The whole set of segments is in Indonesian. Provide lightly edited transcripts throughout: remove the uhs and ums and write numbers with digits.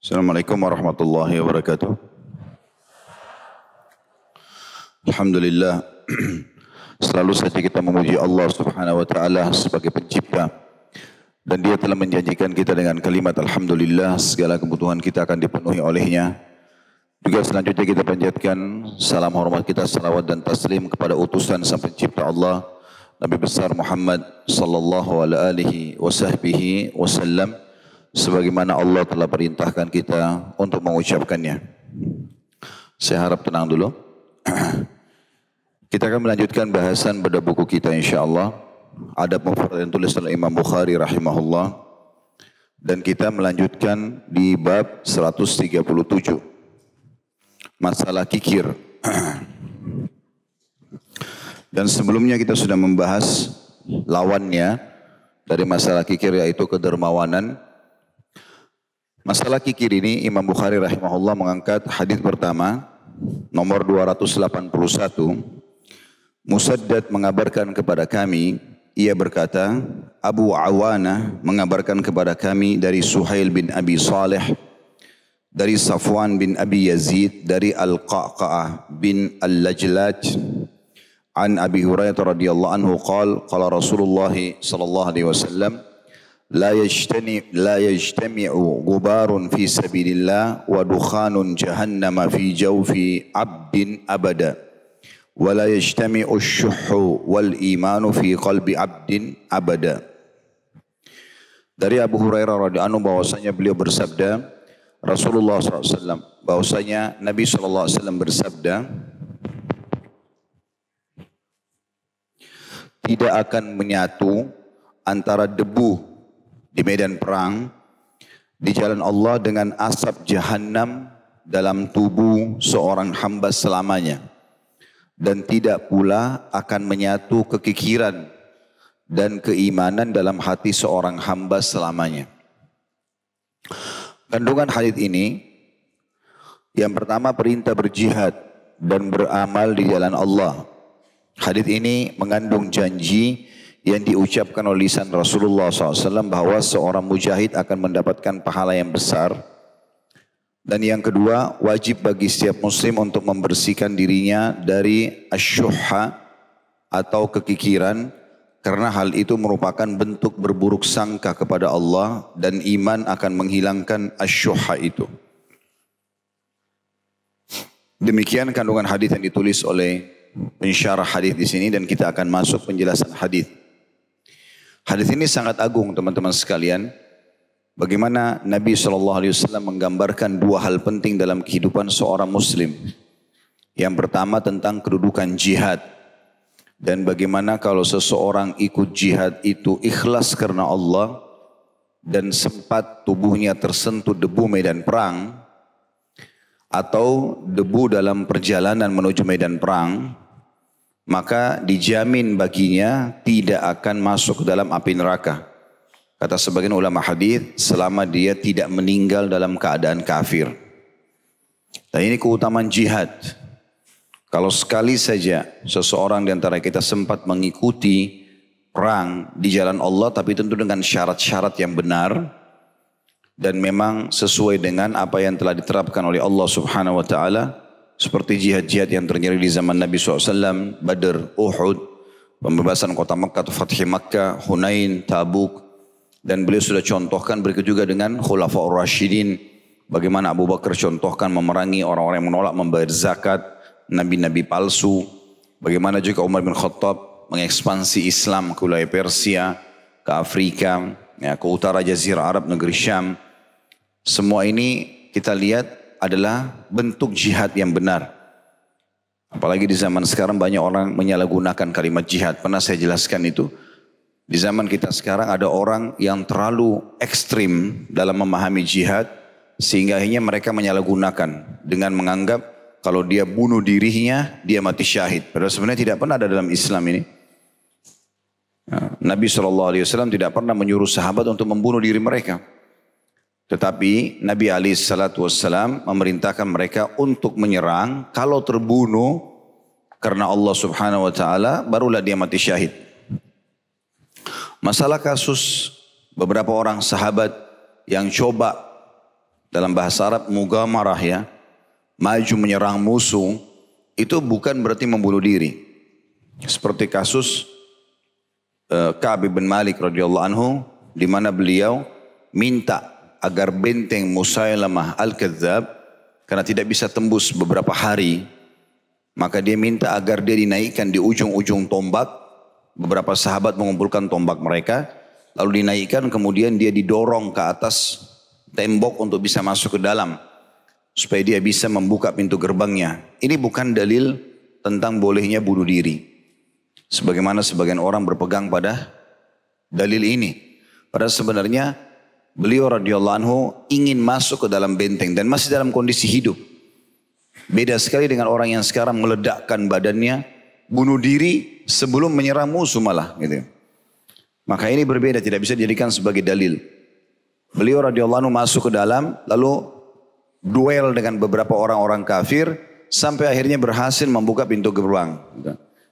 Assalamualaikum warahmatullahi wabarakatuh. Alhamdulillah. Selalu saja kita memuji Allah Subhanahu wa taala sebagai pencipta. Dan Dia telah menjanjikan kita dengan kalimat alhamdulillah, segala kebutuhan kita akan dipenuhi olehnya. Juga selanjutnya kita panjatkan salam hormat kita, salawat dan taslim kepada utusan Sang Pencipta Allah, Nabi besar Muhammad sallallahu alaihi wasallam, sebagaimana Allah telah perintahkan kita untuk mengucapkannya. Saya harap tenang dulu. Kita akan melanjutkan bahasan pada buku kita insyaAllah. Adab Mufrad yang tulis oleh Imam Bukhari rahimahullah. Dan kita melanjutkan di bab 137. Masalah kikir. Dan sebelumnya kita sudah membahas lawannya dari masalah kikir, yaitu kedermawanan. Masalah kikir ini Imam Bukhari rahimahullah mengangkat hadis pertama nomor 281. Musaddad mengabarkan kepada kami, ia berkata, Abu Awana mengabarkan kepada kami dari Suhail bin Abi Saleh, dari Safwan bin Abi Yazid, dari Al-Qa'qa'ah bin Al-Lajlaj, an Abi Hurairah radhiyallahu anhu qala Rasulullah sallallahu alaihi wasallam, لا يجتمع غبار في سبيل الله ودخان جهنم في جوف عبد أبدا ولا يجتمع الشح والإيمان في قلب عبد أبدا. Dari Abu Hurairah radhiyallahu anhu bahwasanya beliau bersabda, Rasulullah SAW, bahwasanya Nabi SAW bersabda, tidak akan menyatu antara debu di medan perang di jalan Allah dengan asap jahanam dalam tubuh seorang hamba selamanya, dan tidak pula akan menyatu kekikiran dan keimanan dalam hati seorang hamba selamanya. Kandungan hadis ini, yang pertama perintah berjihad dan beramal di jalan Allah. Hadis ini mengandung janji yang diucapkan oleh lisan Rasulullah SAW bahwa seorang mujahid akan mendapatkan pahala yang besar. Dan yang kedua, wajib bagi setiap muslim untuk membersihkan dirinya dari asyuhha atau kekikiran, karena hal itu merupakan bentuk berburuk sangka kepada Allah, dan iman akan menghilangkan asyuhha itu. Demikian kandungan hadis yang ditulis oleh pensyarah hadis di sini, dan kita akan masuk penjelasan hadis. Hadis ini sangat agung teman-teman sekalian. Bagaimana Nabi SAW menggambarkan dua hal penting dalam kehidupan seorang muslim. Yang pertama tentang kedudukan jihad. Dan bagaimana kalau seseorang ikut jihad itu ikhlas karena Allah, dan sempat tubuhnya tersentuh debu medan perang, atau debu dalam perjalanan menuju medan perang, maka dijamin baginya tidak akan masuk ke dalam api neraka. Kata sebagian ulama hadis, selama dia tidak meninggal dalam keadaan kafir. Dan ini keutamaan jihad. Kalau sekali saja seseorang di antara kita sempat mengikuti perang di jalan Allah, tapi tentu dengan syarat-syarat yang benar, dan memang sesuai dengan apa yang telah diterapkan oleh Allah Subhanahu wa taala, seperti jihad-jihad yang terjadi di zaman Nabi SAW, Badr, Uhud, pembebasan kota Makkah atau Fathi Makkah, Hunain, Tabuk. Dan beliau sudah contohkan berikut juga dengan Khulafaur Rasyidin, bagaimana Abu Bakar contohkan memerangi orang-orang yang menolak membayar zakat, nabi-nabi palsu. Bagaimana juga Umar bin Khattab mengekspansi Islam ke wilayah Persia, ke Afrika, ya, ke utara Jazirah Arab, negeri Syam. Semua ini kita lihat adalah bentuk jihad yang benar. Apalagi di zaman sekarang banyak orang menyalahgunakan kalimat jihad. Pernah saya jelaskan itu. Di zaman kita sekarang ada orang yang terlalu ekstrim dalam memahami jihad, sehingga akhirnya mereka menyalahgunakan dengan menganggap kalau dia bunuh dirinya, dia mati syahid. Padahal sebenarnya tidak pernah ada dalam Islam ini. Nabi SAW tidak pernah menyuruh sahabat untuk membunuh diri mereka. Tetapi Nabi SAW memerintahkan mereka untuk menyerang. Kalau terbunuh karena Allah Subhanahu wa taala, barulah dia mati syahid. Masalah kasus beberapa orang sahabat yang coba dalam bahasa Arab mugamarah ya, maju menyerang musuh, itu bukan berarti membunuh diri. Seperti kasus Ka'ab bin Malik radhiyallahu anhu, di mana beliau minta agar benteng Musailamah al-Kadzab, karena tidak bisa tembus beberapa hari, maka dia minta agar dia dinaikkan di ujung-ujung tombak. Beberapa sahabat mengumpulkan tombak mereka, lalu dinaikkan, kemudian dia didorong ke atas tembok untuk bisa masuk ke dalam, supaya dia bisa membuka pintu gerbangnya. Ini bukan dalil tentang bolehnya bunuh diri, sebagaimana sebagian orang berpegang pada dalil ini. Padahal sebenarnya beliau radhiyallahu anhu ingin masuk ke dalam benteng dan masih dalam kondisi hidup. Beda sekali dengan orang yang sekarang meledakkan badannya, bunuh diri sebelum menyerang musuh malah gitu. Maka ini berbeda, tidak bisa dijadikan sebagai dalil. Beliau radhiyallahu anhu masuk ke dalam, lalu duel dengan beberapa orang-orang kafir, sampai akhirnya berhasil membuka pintu gerbang.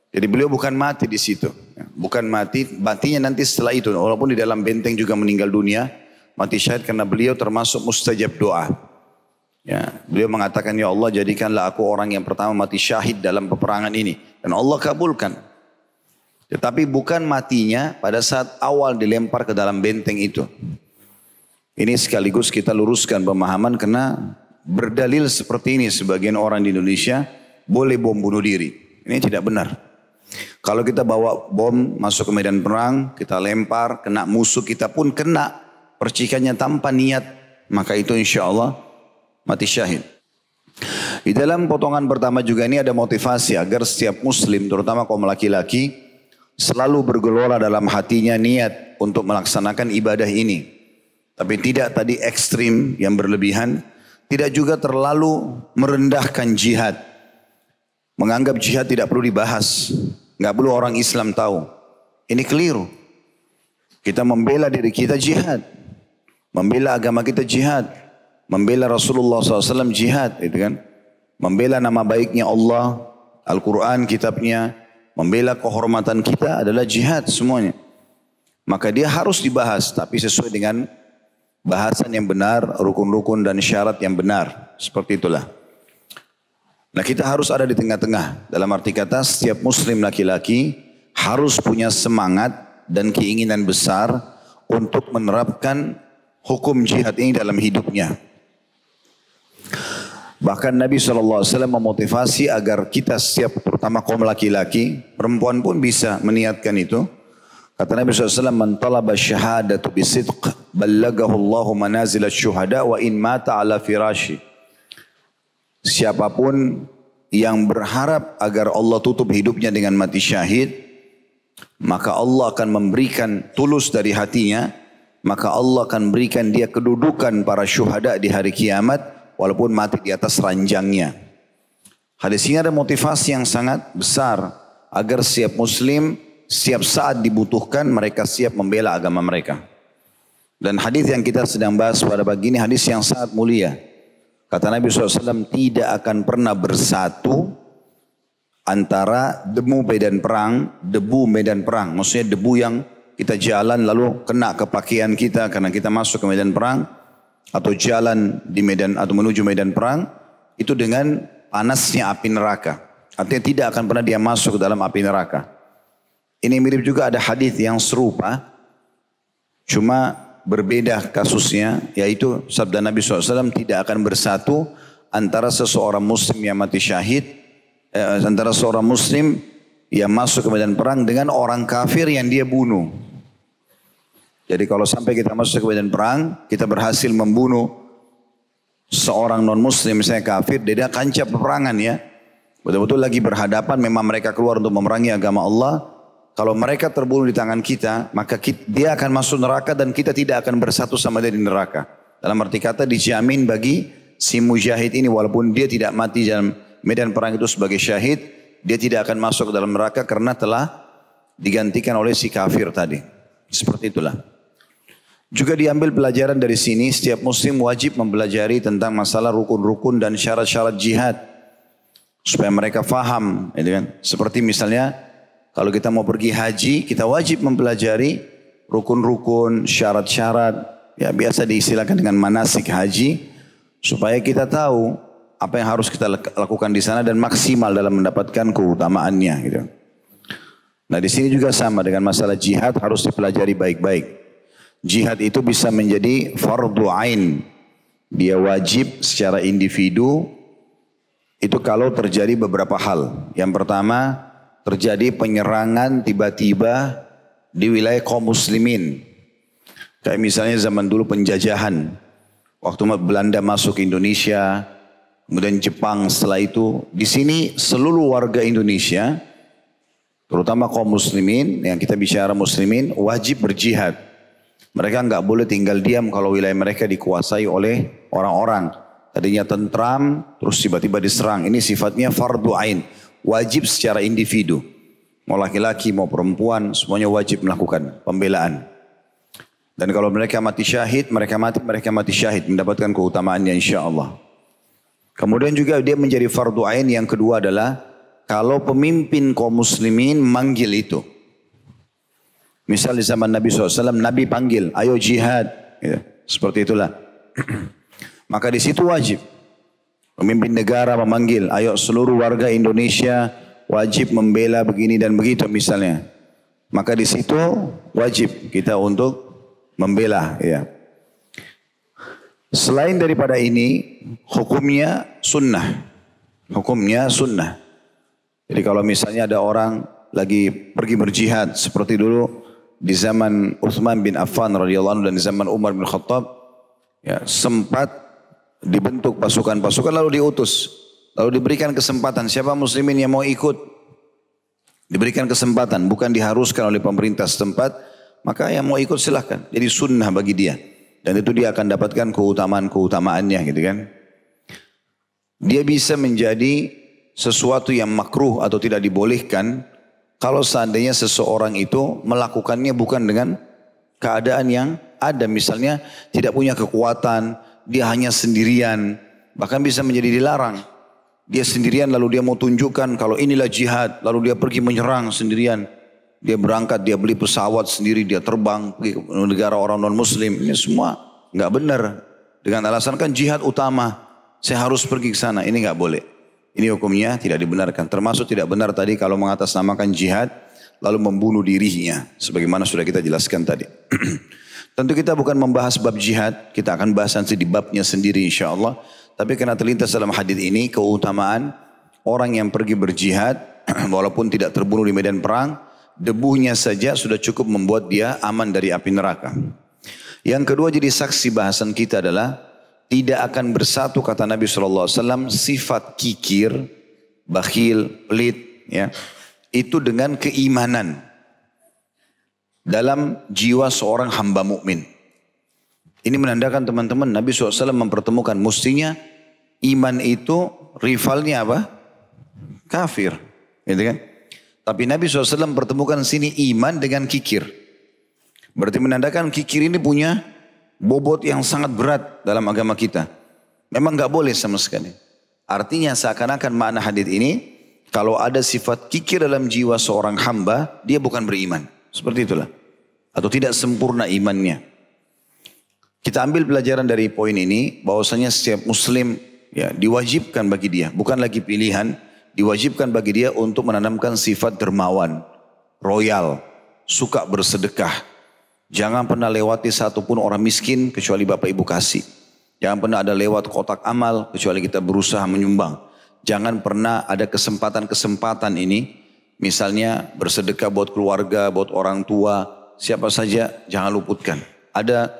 Jadi beliau bukan mati di situ, bukan mati, matinya nanti setelah itu. Walaupun di dalam benteng juga meninggal dunia, mati syahid karena beliau termasuk mustajab doa. Ya, beliau mengatakan, ya Allah jadikanlah aku orang yang pertama mati syahid dalam peperangan ini. Dan Allah kabulkan. Tetapi bukan matinya pada saat awal dilempar ke dalam benteng itu. Ini sekaligus kita luruskan pemahaman, karena berdalil seperti ini sebagian orang di Indonesia boleh bom bunuh diri. Ini tidak benar. Kalau kita bawa bom masuk ke medan perang, kita lempar, kena musuh, kita pun kena percikannya tanpa niat, maka itu insya Allah mati syahid. Di dalam potongan pertama juga ini ada motivasi agar setiap muslim, terutama kaum laki-laki, selalu bergelora dalam hatinya niat untuk melaksanakan ibadah ini. Tapi tidak tadi ekstrim yang berlebihan, tidak juga terlalu merendahkan jihad. Menganggap jihad tidak perlu dibahas, nggak perlu orang Islam tahu. Ini keliru. Kita membela diri kita jihad, membela agama kita jihad, membela Rasulullah SAW jihad, itu kan? Membela nama baiknya Allah, Al-Quran kitabnya, membela kehormatan kita adalah jihad semuanya. Maka dia harus dibahas, tapi sesuai dengan bahasan yang benar, rukun-rukun dan syarat yang benar. Seperti itulah. Nah, kita harus ada di tengah-tengah. Dalam arti kata, setiap muslim laki-laki harus punya semangat dan keinginan besar untuk menerapkan hukum jihad ini dalam hidupnya. Bahkan Nabi SAW memotivasi agar kita setiap, terutama kaum laki-laki, perempuan pun bisa meniatkan itu. Kata Nabi SAW, man talaba syahadatu bisidq, ballagahu Allahu manazil syuhada wa in mata ala firashi. Siapapun yang berharap agar Allah tutup hidupnya dengan mati syahid, maka Allah akan memberikan tulus dari hatinya, maka Allah akan berikan dia kedudukan para syuhada di hari kiamat, walaupun mati di atas ranjangnya. Hadis ini ada motivasi yang sangat besar agar setiap muslim setiap saat dibutuhkan mereka siap membela agama mereka. Dan hadis yang kita sedang bahas pada pagi ini hadis yang sangat mulia. Kata Nabi SAW, tidak akan pernah bersatu antara debu medan perang. Maksudnya debu yang kita jalan lalu kena ke pakaian kita karena kita masuk ke medan perang, atau jalan di medan atau menuju medan perang, itu dengan panasnya api neraka. Artinya tidak akan pernah dia masuk ke dalam api neraka. Ini mirip juga ada hadis yang serupa, cuma berbeda kasusnya, yaitu sabda Nabi SAW, tidak akan bersatu antara seseorang muslim yang mati syahid, antara seorang muslim yang masuk ke medan perang dengan orang kafir yang dia bunuh. Jadi kalau sampai kita masuk ke medan perang, kita berhasil membunuh seorang non muslim, misalnya kafir, dia kancah peperangan ya, betul-betul lagi berhadapan, memang mereka keluar untuk memerangi agama Allah. Kalau mereka terbunuh di tangan kita, maka dia akan masuk neraka dan kita tidak akan bersatu sama dia di neraka. Dalam arti kata dijamin bagi si mujahid ini, walaupun dia tidak mati dalam medan perang itu sebagai syahid, dia tidak akan masuk ke dalam neraka karena telah digantikan oleh si kafir tadi. Seperti itulah. Juga diambil pelajaran dari sini, setiap muslim wajib mempelajari tentang masalah rukun-rukun dan syarat-syarat jihad. Supaya mereka faham. Seperti misalnya, kalau kita mau pergi haji, kita wajib mempelajari rukun-rukun, syarat-syarat. Ya biasa diistilahkan dengan manasik haji. supaya kita tahu apa yang harus kita lakukan di sana dan maksimal dalam mendapatkan keutamaannya gitu. Nah di sini juga sama dengan masalah jihad harus dipelajari baik-baik. Jihad itu bisa menjadi fardu ain. Dia wajib secara individu itu kalau terjadi beberapa hal. Yang pertama terjadi penyerangan tiba-tiba di wilayah kaum muslimin. Kayak misalnya zaman dulu penjajahan. Waktu Belanda masuk Indonesia, kemudian Jepang setelah itu. Di sini seluruh warga Indonesia, terutama kaum muslimin, yang kita bicara muslimin, wajib berjihad. Mereka nggak boleh tinggal diam kalau wilayah mereka dikuasai oleh orang-orang. Tadinya tentram, terus tiba-tiba diserang. Ini sifatnya fardu ain, wajib secara individu. Mau laki-laki, mau perempuan, semuanya wajib melakukan pembelaan. Dan kalau mereka mati syahid, mereka mati syahid, mendapatkan keutamaannya insya Allah. Kemudian juga dia menjadi fardu ain yang kedua adalah, kalau pemimpin kaum muslimin manggil itu. Misal di zaman Nabi SAW, Nabi panggil, ayo jihad. Ya, seperti itulah. Maka di situ wajib. Pemimpin negara memanggil, ayo seluruh warga Indonesia wajib membela begini dan begitu misalnya. Maka di situ wajib kita untuk membela. Ya. Selain daripada ini, hukumnya sunnah. Hukumnya sunnah. Jadi kalau misalnya ada orang lagi pergi berjihad seperti dulu di zaman Utsman bin Affan radhiyallahu anhu dan di zaman Umar bin Khattab, ya, sempat dibentuk pasukan-pasukan lalu diutus, lalu diberikan kesempatan siapa muslimin yang mau ikut, diberikan kesempatan, bukan diharuskan oleh pemerintah setempat, maka yang mau ikut silahkan. Jadi sunnah bagi dia dan itu dia akan dapatkan keutamaannya gitu kan. Dia bisa menjadi sesuatu yang makruh atau tidak dibolehkan kalau seandainya seseorang itu melakukannya bukan dengan keadaan yang ada. Misalnya tidak punya kekuatan, dia hanya sendirian, bahkan bisa menjadi dilarang. Dia sendirian lalu dia mau tunjukkan kalau inilah jihad, lalu dia pergi menyerang sendirian. Dia berangkat, dia beli pesawat sendiri, dia terbang pergi ke negara orang non muslim. Ini semua nggak benar. Dengan alasan kan jihad utama, saya harus pergi ke sana, ini nggak boleh. Ini hukumnya tidak dibenarkan. Termasuk tidak benar tadi kalau mengatasnamakan jihad lalu membunuh dirinya. Sebagaimana sudah kita jelaskan tadi. Tentu kita bukan membahas bab jihad. Kita akan bahas nanti di babnya sendiri insya Allah. Tapi karena terlintas dalam hadis ini keutamaan orang yang pergi berjihad. Walaupun tidak terbunuh di medan perang. Debunya saja sudah cukup membuat dia aman dari api neraka. Yang kedua jadi saksi bahasan kita adalah tidak akan bersatu kata Nabi SAW sifat kikir, bakhil, pelit, ya, itu dengan keimanan dalam jiwa seorang hamba mukmin. Ini menandakan teman-teman Nabi SAW mempertemukan mestinya iman itu rivalnya apa? Kafir, gitu kan? Tapi Nabi SAW mempertemukan sini iman dengan kikir. Berarti menandakan kikir ini punya bobot yang sangat berat dalam agama kita. Memang nggak boleh sama sekali. Artinya seakan-akan makna hadis ini, kalau ada sifat kikir dalam jiwa seorang hamba, dia bukan beriman. Seperti itulah. Atau tidak sempurna imannya. Kita ambil pelajaran dari poin ini, bahwasanya setiap muslim ya diwajibkan bagi dia, bukan lagi pilihan, diwajibkan bagi dia untuk menanamkan sifat dermawan, royal, suka bersedekah. Jangan pernah lewati satupun orang miskin kecuali bapak ibu kasih. Jangan pernah ada lewat kotak amal kecuali kita berusaha menyumbang. Jangan pernah ada kesempatan-kesempatan ini. Misalnya bersedekah buat keluarga, buat orang tua, siapa saja jangan luputkan. Ada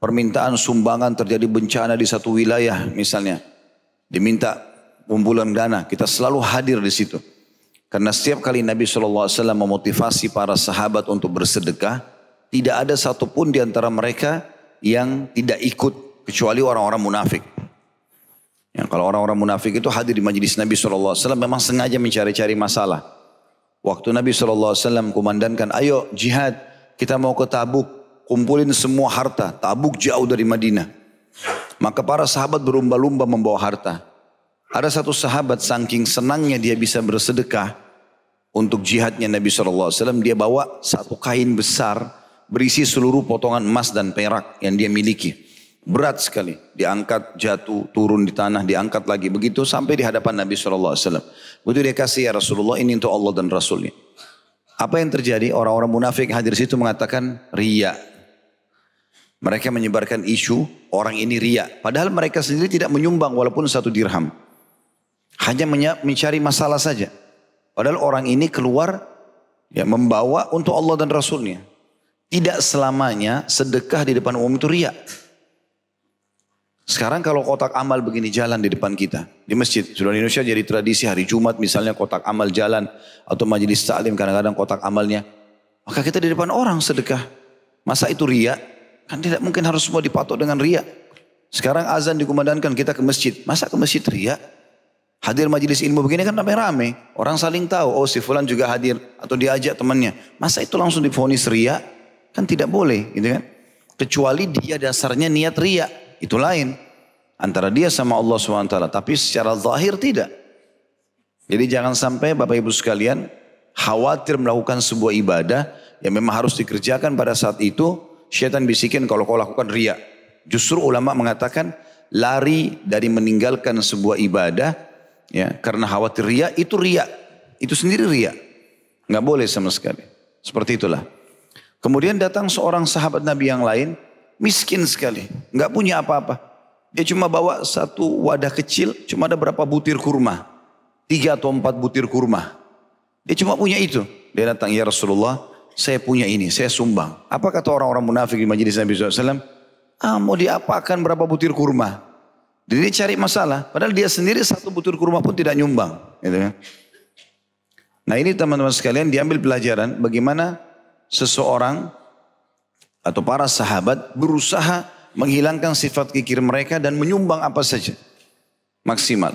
permintaan sumbangan terjadi bencana di satu wilayah misalnya. Diminta kumpulan dana, kita selalu hadir di situ. Karena setiap kali Nabi SAW memotivasi para sahabat untuk bersedekah, tidak ada satupun di antara mereka yang tidak ikut kecuali orang-orang munafik. Yang kalau orang-orang munafik itu hadir di majelis Nabi SAW memang sengaja mencari-cari masalah. Waktu Nabi SAW kumandankan, ayo jihad, kita mau ke Tabuk, kumpulin semua harta. Tabuk jauh dari Madinah. Maka para sahabat berlumba-lumba membawa harta. Ada satu sahabat saking senangnya dia bisa bersedekah untuk jihadnya Nabi SAW, dia bawa satu kain besar berisi seluruh potongan emas dan perak yang dia miliki. Berat sekali. Diangkat, jatuh, turun di tanah, diangkat lagi. Begitu sampai di hadapan Nabi SAW. Begitu dia kasih, ya Rasulullah, ini untuk Allah dan Rasulnya. Apa yang terjadi? Orang-orang munafik hadir situ mengatakan riya. Mereka menyebarkan isu orang ini riya. Padahal mereka sendiri tidak menyumbang walaupun 1 dirham. Hanya mencari masalah saja. Padahal orang ini keluar ya, membawa untuk Allah dan Rasulnya. Tidak selamanya sedekah di depan umum itu riya. Sekarang kalau kotak amal begini jalan di depan kita. Di masjid. Sudah di Indonesia jadi tradisi hari Jumat misalnya kotak amal jalan. Atau majelis ta'lim kadang-kadang kotak amalnya. Maka kita di depan orang sedekah. Masa itu riya? Kan tidak mungkin harus semua dipatok dengan riya. Sekarang azan dikumandangkan kita ke masjid. Masa ke masjid riya? Hadir majelis ilmu begini kan rame-rame. Orang saling tahu. Oh si fulan juga hadir. Atau diajak temannya. Masa itu langsung divonis riya? Kan tidak boleh. Gitu kan? Kecuali dia dasarnya niat riya. Itu lain. Antara dia sama Allah SWT. Tapi secara zahir tidak. Jadi jangan sampai Bapak Ibu sekalian khawatir melakukan sebuah ibadah yang memang harus dikerjakan pada saat itu. Syaitan bisikin kalau kau lakukan riya. Justru ulama mengatakan lari dari meninggalkan sebuah ibadah. Ya, karena khawatir riya itu riya. Itu sendiri riya. Nggak boleh sama sekali. Seperti itulah. Kemudian datang seorang sahabat Nabi yang lain. Miskin sekali, nggak punya apa-apa. Dia cuma bawa 1 wadah kecil, cuma ada berapa butir kurma. 3 atau 4 butir kurma. Dia cuma punya itu. Dia datang, ya Rasulullah, saya punya ini, saya sumbang. Apa kata orang-orang munafik di majelis Nabi SAW? Mau diapakan berapa butir kurma? Jadi dia cari masalah. Padahal dia sendiri 1 butir kurma pun tidak nyumbang. Gitu kan? Nah ini teman-teman sekalian diambil pelajaran bagaimana seseorang atau para sahabat berusaha menghilangkan sifat kikir mereka dan menyumbang apa saja. Maksimal.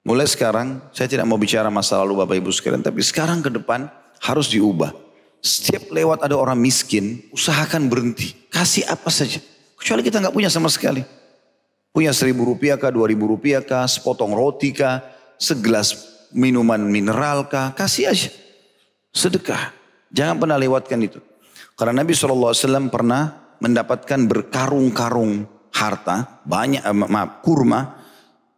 Mulai sekarang, saya tidak mau bicara masa lalu Bapak Ibu sekalian. Tapi sekarang ke depan harus diubah. Setiap lewat ada orang miskin, usahakan berhenti. Kasih apa saja. Kecuali kita nggak punya sama sekali. Punya 1.000 rupiah kah, 2.000 rupiah kah, sepotong roti kah, segelas minuman mineral kah. Kasih aja. Sedekah. Jangan pernah lewatkan itu. Karena Nabi SAW pernah mendapatkan berkarung-karung harta, banyak, kurma,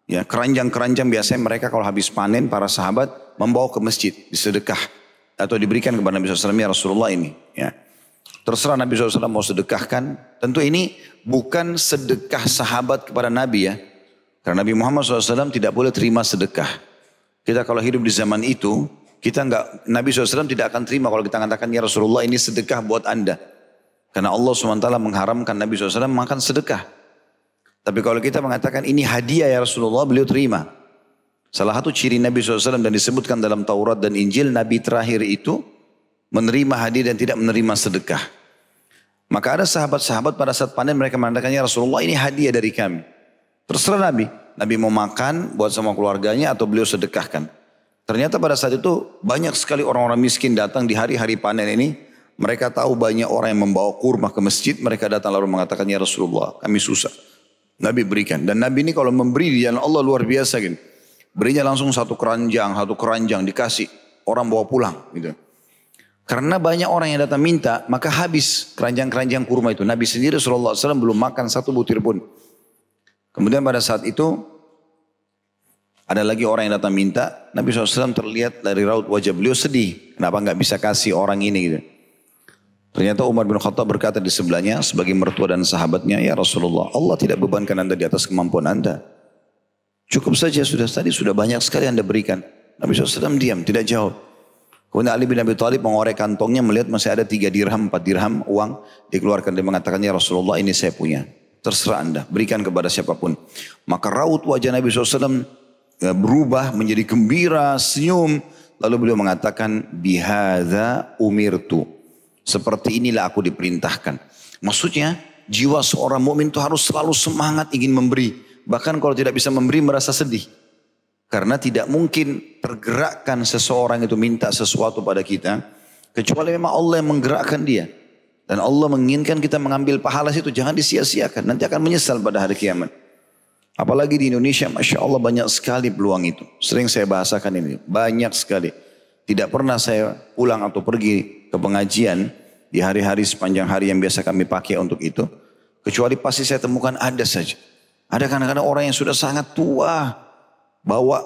ya keranjang-keranjang biasanya mereka kalau habis panen para sahabat membawa ke masjid, disedekah atau diberikan kepada Nabi SAW, ya Rasulullah ini. Ya. Terserah Nabi SAW mau sedekahkan, tentu ini bukan sedekah sahabat kepada Nabi ya. Karena Nabi Muhammad SAW tidak boleh terima sedekah. Kita kalau hidup di zaman itu, kita enggak, Nabi SAW tidak akan terima kalau kita katakan ya Rasulullah ini sedekah buat anda. Karena Allah SWT mengharamkan Nabi SAW makan sedekah. Tapi kalau kita mengatakan ini hadiah ya Rasulullah, beliau terima. Salah satu ciri Nabi SAW dan disebutkan dalam Taurat dan Injil, Nabi terakhir itu menerima hadiah dan tidak menerima sedekah. Maka ada sahabat-sahabat pada saat panen mereka mengatakan ya Rasulullah ini hadiah dari kami. Terserah Nabi. Nabi mau makan buat sama keluarganya atau beliau sedekahkan. Ternyata pada saat itu banyak sekali orang-orang miskin datang di hari-hari panen ini. Mereka tahu banyak orang yang membawa kurma ke masjid. Mereka datang lalu mengatakan, ya Rasulullah kami susah. Nabi berikan. Dan Nabi ini kalau memberi di jalan Allah luar biasa gitu. Berinya langsung 1 keranjang dikasih. Orang bawa pulang gitu. Karena banyak orang yang datang minta, maka habis keranjang-keranjang kurma itu. Nabi sendiri SAW belum makan 1 butir pun. Kemudian pada saat itu ada lagi orang yang datang minta, Nabi SAW terlihat dari raut wajah beliau sedih. Kenapa nggak bisa kasih orang ini gitu. Ternyata Umar bin Khattab berkata di sebelahnya sebagai mertua dan sahabatnya, ya Rasulullah, Allah tidak bebankan anda di atas kemampuan anda. Cukup saja tadi sudah banyak sekali anda berikan. Nabi SAW diam, tidak jawab. Kemudian Ali bin Abi Thalib mengorek kantongnya melihat masih ada 3 dirham, 4 dirham uang. Dikeluarkan dia mengatakan, ya Rasulullah ini saya punya. Terserah anda, berikan kepada siapapun. Maka raut wajah Nabi SAW berubah menjadi gembira, senyum. Lalu beliau mengatakan, bihadza umirtu. Seperti inilah aku diperintahkan. Maksudnya, jiwa seorang mukmin itu harus selalu semangat ingin memberi. Bahkan kalau tidak bisa memberi merasa sedih. Karena tidak mungkin tergerakkan seseorang itu minta sesuatu pada kita. Kecuali memang Allah yang menggerakkan dia. Dan Allah menginginkan kita mengambil pahala situ. Jangan disia-siakan. Nanti akan menyesal pada hari kiamat. Apalagi di Indonesia, Masya Allah banyak sekali peluang itu. Sering saya bahasakan ini. Banyak sekali. Tidak pernah saya pulang atau pergi ke pengajian. Di hari-hari sepanjang hari yang biasa kami pakai untuk itu. Kecuali pasti saya temukan ada saja. Ada kadang-kadang orang yang sudah sangat tua, bawa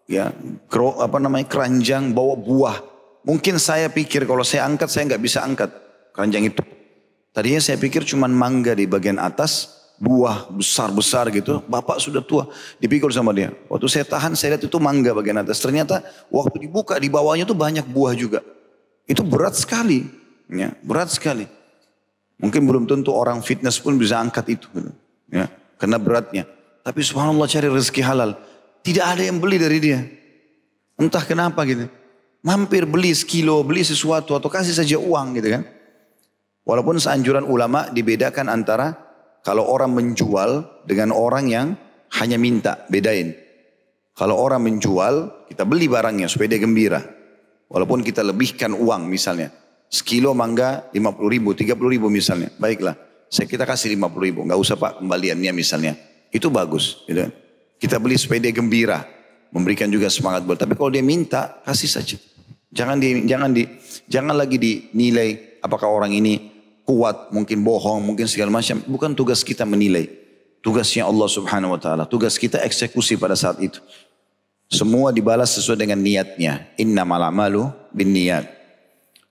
ya keranjang, bawa buah. Mungkin saya pikir kalau saya angkat, saya nggak bisa angkat keranjang itu. Tadinya saya pikir cuma mangga di bagian atas, buah besar-besar gitu. Bapak sudah tua, dipikul sama dia. Waktu saya tahan, saya lihat itu mangga bagian atas. Ternyata waktu dibuka di bawahnya tuh banyak buah juga. Itu berat sekali, ya, berat sekali. Mungkin belum tentu orang fitness pun bisa angkat itu, ya, karena beratnya. Tapi subhanallah cari rezeki halal. Tidak ada yang beli dari dia. Entah kenapa gitu. Mampir beli sekilo, beli sesuatu atau kasih saja uang gitu kan. Walaupun seanjuran ulama dibedakan antara kalau orang menjual dengan orang yang hanya minta, bedain. Kalau orang menjual, kita beli barangnya supaya dia gembira. Walaupun kita lebihkan uang misalnya. Sekilo mangga 50.000, 30.000 misalnya. Baiklah, kita kasih 50.000. Nggak usah Pak kembaliannya misalnya. Itu bagus. Gitu. Kita beli supaya dia gembira. Memberikan juga semangat buat. Tapi kalau dia minta, kasih saja. Jangan lagi dinilai apakah orang ini kuat, mungkin bohong, mungkin segala macam. Bukan tugas kita menilai. Tugasnya Allah subhanahu wa ta'ala. Tugas kita eksekusi pada saat itu. Semua dibalas sesuai dengan niatnya. Innamal a'malu bin niat.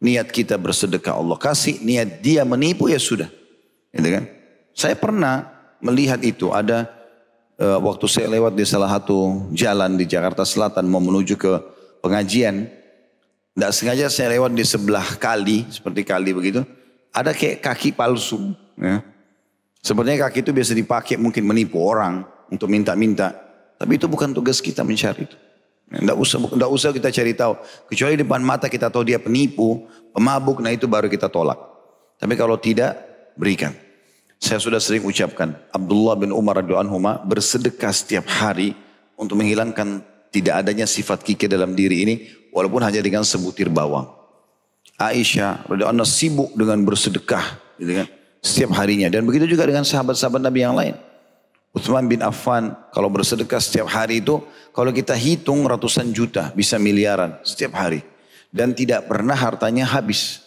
Niat kita bersedekah Allah kasih, niat dia menipu ya sudah. Gitu kan? Saya pernah melihat itu, ada waktu saya lewat di salah satu jalan di Jakarta Selatan mau menuju ke pengajian. Tidak sengaja saya lewat di sebelah kali, seperti kali begitu. Ada kayak kaki palsu. Ya. Sebenarnya kaki itu biasa dipakai mungkin menipu orang untuk minta-minta. Tapi itu bukan tugas kita mencari itu. Tidak usah kita cari tahu. Kecuali depan mata kita tahu dia penipu, pemabuk, nah itu baru kita tolak. Tapi kalau tidak, berikan. Saya sudah sering ucapkan, Abdullah bin Umar radhiyallahu anhu bersedekah setiap hari untuk menghilangkan tidak adanya sifat kikir dalam diri ini, walaupun hanya dengan sebutir bawang. Aisyah radhiyallahu anha sibuk dengan bersedekah, gitu kan, setiap harinya. Dan begitu juga dengan sahabat-sahabat Nabi yang lain. Utsman bin Affan kalau bersedekah setiap hari itu, kalau kita hitung ratusan juta, bisa miliaran setiap hari. Dan tidak pernah hartanya habis.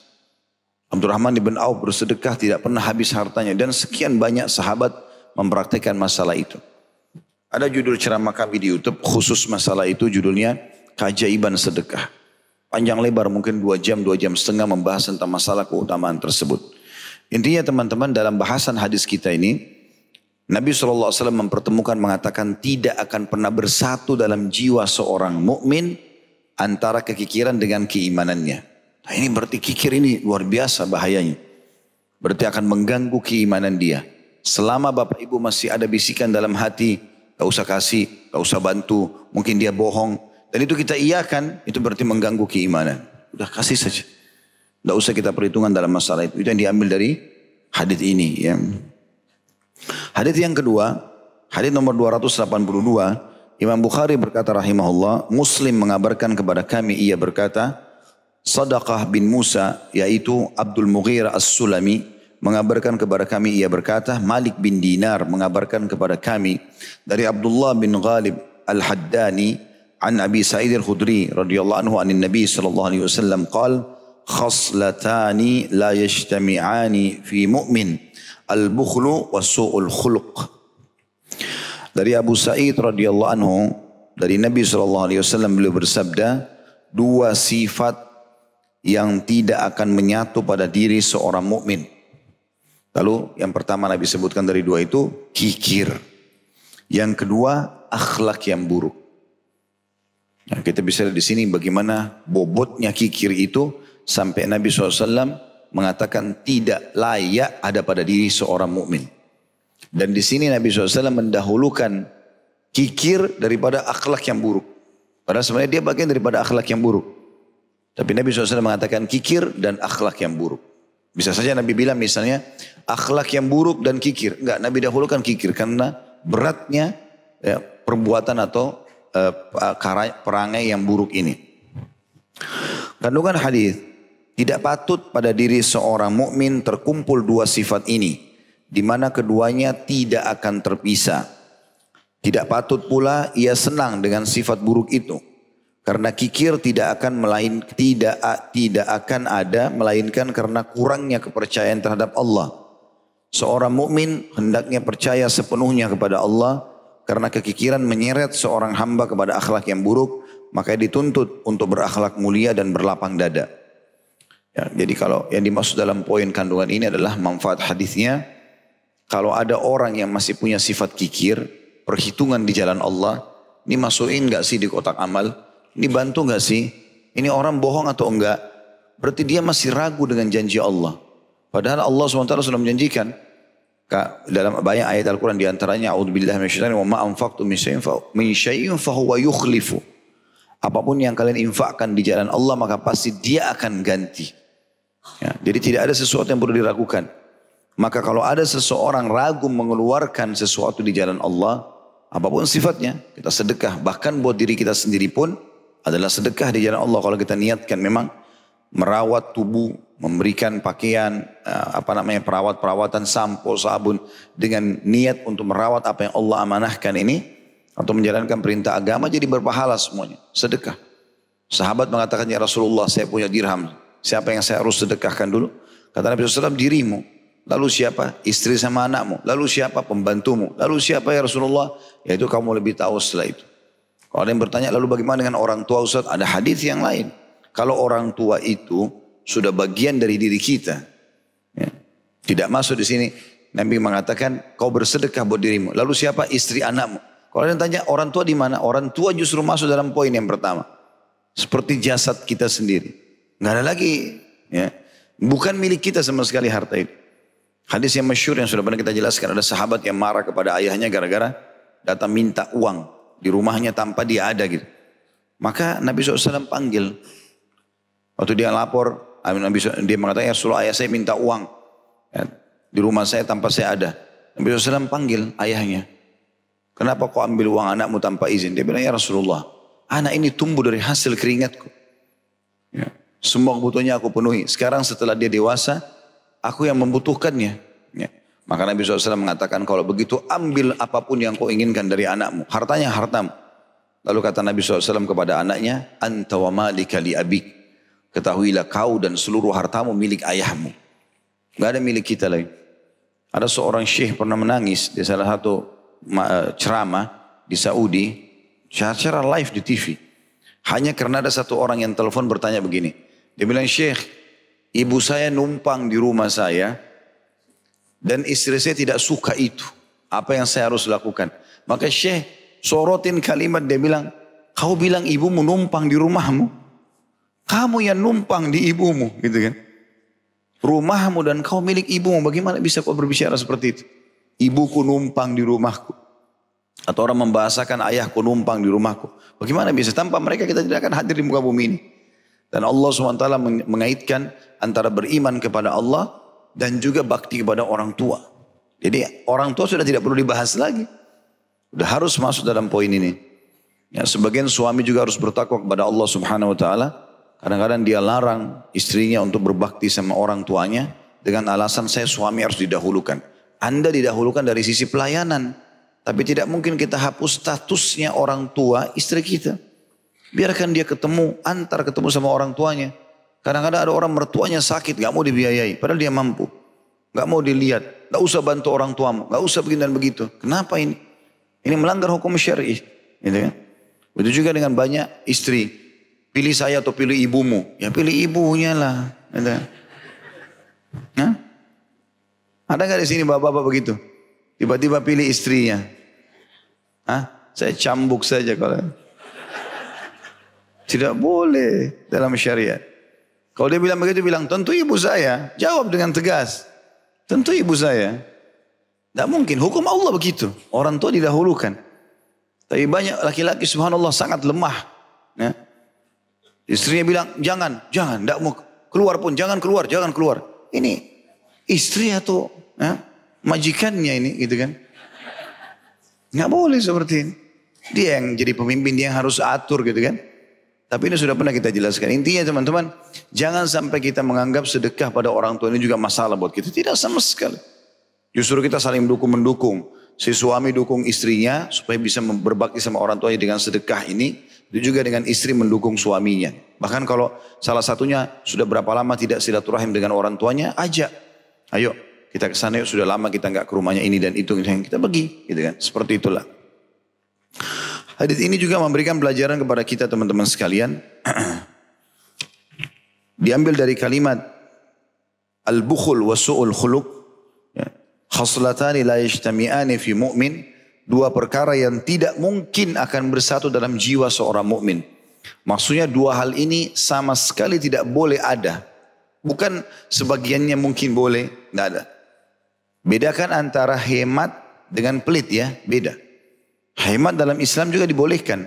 Abdurrahman bin Auf bersedekah tidak pernah habis hartanya. Dan sekian banyak sahabat mempraktikkan masalah itu. Ada judul ceramah kami di YouTube khusus masalah itu, judulnya Keajaiban Sedekah. Panjang lebar mungkin 2 jam, 2 jam setengah membahas tentang masalah keutamaan tersebut. Intinya teman-teman dalam bahasan hadis kita ini, Nabi SAW mempertemukan mengatakan tidak akan pernah bersatu dalam jiwa seorang mukmin antara kekikiran dengan keimanannya. Nah ini berarti kikir ini luar biasa bahayanya. Berarti akan mengganggu keimanan dia. Selama bapak ibu masih ada bisikan dalam hati, gak usah kasih, gak usah bantu, mungkin dia bohong. Dan itu kita iyakan, itu berarti mengganggu keimanan. Udah kasih saja. Gak usah kita perhitungan dalam masalah itu. Itu yang diambil dari hadis ini. Ya. Hadis yang kedua, hadis nomor 282, Imam Bukhari berkata rahimahullah, Muslim mengabarkan kepada kami, ia berkata, Sadaqah bin Musa, yaitu Abdul Mughirah As-Sulami, mengabarkan kepada kami, ia berkata, Malik bin Dinar mengabarkan kepada kami, dari Abdullah bin Ghalib Al-Haddani, an Abi Sa'id Al-Khudri, radhiyallahu anhu, anin Nabi sallallahu alaihi wasallam, qal, khaslatani la yajtami'ani fi mu'min, al-bukhlu wa su'ul khuluq. Dari Abu Sa'id radhiyallahu anhu, dari Nabi SAW beliau bersabda, 2 sifat yang tidak akan menyatu pada diri seorang mukmin. Lalu yang pertama Nabi sebutkan dari 2 itu, kikir. Yang kedua, akhlak yang buruk. Nah, kita bisa lihat di sini bagaimana bobotnya kikir itu sampai Nabi SAW mengatakan tidak layak ada pada diri seorang mukmin. Dan di sini Nabi SAW mendahulukan kikir daripada akhlak yang buruk. Padahal sebenarnya dia bagian daripada akhlak yang buruk. Tapi Nabi SAW mengatakan kikir dan akhlak yang buruk. Bisa saja Nabi bilang misalnya akhlak yang buruk dan kikir. Enggak, Nabi dahulukan kikir karena beratnya perbuatan atau perangai yang buruk ini. Kandungan hadis. Tidak patut pada diri seorang mukmin terkumpul 2 sifat ini, di mana keduanya tidak akan terpisah. Tidak patut pula ia senang dengan sifat buruk itu, karena kikir tidak akan ada melainkan karena kurangnya kepercayaan terhadap Allah. Seorang mukmin hendaknya percaya sepenuhnya kepada Allah karena kekikiran menyeret seorang hamba kepada akhlak yang buruk, maka dituntut untuk berakhlak mulia dan berlapang dada. Ya, jadi kalau yang dimaksud dalam poin kandungan ini adalah manfaat hadisnya, kalau ada orang yang masih punya sifat kikir, perhitungan di jalan Allah, ini masukin nggak sih di kotak amal? Ini bantu nggak sih? Ini orang bohong atau enggak? Berarti dia masih ragu dengan janji Allah. Padahal Allah SWT sudah menjanjikan dalam banyak ayat Al-Quran diantaranya a'udzubillahi minasyaitonir wa ma anfaqtum min syai'in fahuwa yukhlifu. Apapun yang kalian infakkan di jalan Allah maka pasti dia akan ganti. Ya, jadi tidak ada sesuatu yang perlu diragukan. Maka kalau ada seseorang ragu mengeluarkan sesuatu di jalan Allah, apapun sifatnya, kita sedekah. Bahkan buat diri kita sendiri pun adalah sedekah di jalan Allah. Kalau kita niatkan memang merawat tubuh, memberikan pakaian, perawatan sampo, sabun dengan niat untuk merawat apa yang Allah amanahkan ini atau menjalankan perintah agama jadi berpahala semuanya. Sedekah. Sahabat mengatakan, ya Rasulullah, saya punya dirham. Siapa yang saya harus sedekahkan dulu? Kata Nabi SAW, dirimu. Lalu siapa? Istri sama anakmu. Lalu siapa? Pembantumu. Lalu siapa ya Rasulullah? Yaitu kamu lebih tahu setelah itu. Kalau ada yang bertanya, lalu bagaimana dengan orang tua Ustaz? Ada hadis yang lain. Kalau orang tua itu sudah bagian dari diri kita, ya, tidak masuk di sini. Nabi mengatakan kau bersedekah buat dirimu. Lalu siapa? Istri anakmu. Kalau ada yang tanya orang tua di mana? Orang tua justru masuk dalam poin yang pertama. Seperti jasad kita sendiri. Nggak ada lagi. Ya. Bukan milik kita sama sekali harta itu. Hadis yang masyhur yang sudah pernah kita jelaskan. Ada sahabat yang marah kepada ayahnya gara-gara datang minta uang di rumahnya tanpa dia ada gitu. Maka Nabi SAW panggil. Waktu dia lapor, dia mengatakan, ya Rasulullah, ayah saya minta uang. Ya, di rumah saya tanpa saya ada. Nabi SAW panggil ayahnya. Kenapa kau ambil uang anakmu tanpa izin? Dia bilang, ya Rasulullah, anak ini tumbuh dari hasil keringatku. Ya, semua kebutuhannya aku penuhi. Sekarang setelah dia dewasa, aku yang membutuhkannya. Ya. Maka Nabi SAW mengatakan, kalau begitu ambil apapun yang kau inginkan dari anakmu. Hartanya hartamu. Lalu kata Nabi SAW kepada anaknya, anta wa malika li abik. Ketahuilah kau dan seluruh hartamu milik ayahmu. Gak ada milik kita lagi. Ada seorang syekh pernah menangis di salah satu ceramah di Saudi. Secara live di TV. Hanya karena ada satu orang yang telepon bertanya begini. Dia bilang, syekh, ibu saya numpang di rumah saya. Dan istri saya tidak suka itu. Apa yang saya harus lakukan? Maka syekh sorotin kalimat, dia bilang, kau bilang ibumu numpang di rumahmu. Kamu yang numpang di ibumu, gitu kan? Rumahmu dan kau milik ibumu, bagaimana bisa kau berbicara seperti itu? Ibuku numpang di rumahku. Atau orang membahasakan ayahku numpang di rumahku. Bagaimana bisa? Tanpa mereka kita tidak akan hadir di muka bumi ini. Dan Allah SWT mengaitkan antara beriman kepada Allah dan juga bakti kepada orang tua. Jadi orang tua sudah tidak perlu dibahas lagi. Sudah harus masuk dalam poin ini. Ya, sebagian suami juga harus bertakwa kepada Allah Subhanahu Wa Taala. Kadang-kadang dia larang istrinya untuk berbakti sama orang tuanya dengan alasan saya suami harus didahulukan. Anda didahulukan dari sisi pelayanan. Tapi tidak mungkin kita hapus statusnya orang tua istri kita. Biarkan dia antar ketemu sama orang tuanya. Kadang-kadang ada orang mertuanya sakit, gak mau dibiayai. Padahal dia mampu. Gak mau dilihat. Gak usah bantu orang tuamu. Gak usah begini dan begitu. Kenapa ini? Ini melanggar hukum syar'i. Gitu kan? Begitu juga dengan banyak istri. Pilih saya atau pilih ibumu? Ya pilih ibunya lah. Hah? Ada nggak di sini bapak-bapak begitu? Tiba-tiba pilih istrinya. Hah? Saya cambuk saja kalau. Tidak boleh dalam syariat. Kalau dia bilang begitu, bilang tentu ibu saya. Jawab dengan tegas. Tentu ibu saya. Tidak mungkin. Hukum Allah begitu. Orang tua didahulukan. Tapi banyak laki-laki subhanallah sangat lemah. Ya. Istrinya bilang, jangan, tidak mau keluar pun, jangan keluar. Ini istri atau majikannya ini, gitu kan? Nggak boleh seperti ini. Dia yang jadi pemimpin, dia yang harus atur, gitu kan? Tapi ini sudah pernah kita jelaskan. Intinya teman-teman, jangan sampai kita menganggap sedekah pada orang tua ini juga masalah buat kita. Tidak sama sekali. Justru kita saling mendukung. Si suami dukung istrinya supaya bisa berbakti sama orang tuanya dengan sedekah ini. Itu juga dengan istri mendukung suaminya. Bahkan kalau salah satunya sudah berapa lama tidak silaturahim dengan orang tuanya, ajak. Ayo Kita ke sana yuk, sudah lama kita nggak ke rumahnya ini dan itu, kita pergi, gitu kan. Seperti itulah. Hadis ini juga memberikan pelajaran kepada kita teman-teman sekalian. Diambil dari kalimat al-bukhul wa su'ul khuluq. Khaslatani la yajtami'ani fi mu'min. Dua perkara yang tidak mungkin akan bersatu dalam jiwa seorang mukmin. Maksudnya dua hal ini sama sekali tidak boleh ada. Bukan sebagiannya mungkin boleh, tidak ada. Bedakan antara hemat dengan pelit ya, beda. Hemat dalam Islam juga dibolehkan.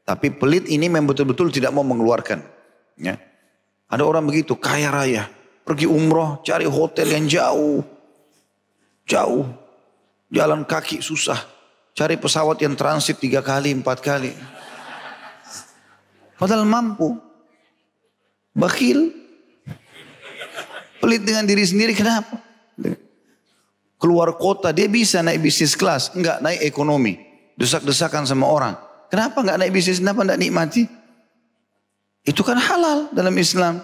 Tapi pelit ini memang betul-betul tidak mau mengeluarkan. Ya. Ada orang begitu, kaya raya. Pergi umroh, cari hotel yang jauh. Jauh. Jalan kaki susah. Cari pesawat yang transit 3 kali, 4 kali. Padahal mampu. Bakhil. Pelit dengan diri sendiri, kenapa? Keluar kota, dia bisa naik bisnis kelas. Enggak, naik ekonomi. Desak-desakan sama orang. Kenapa enggak naik bisnis? Kenapa enggak nikmati? Itu kan halal dalam Islam.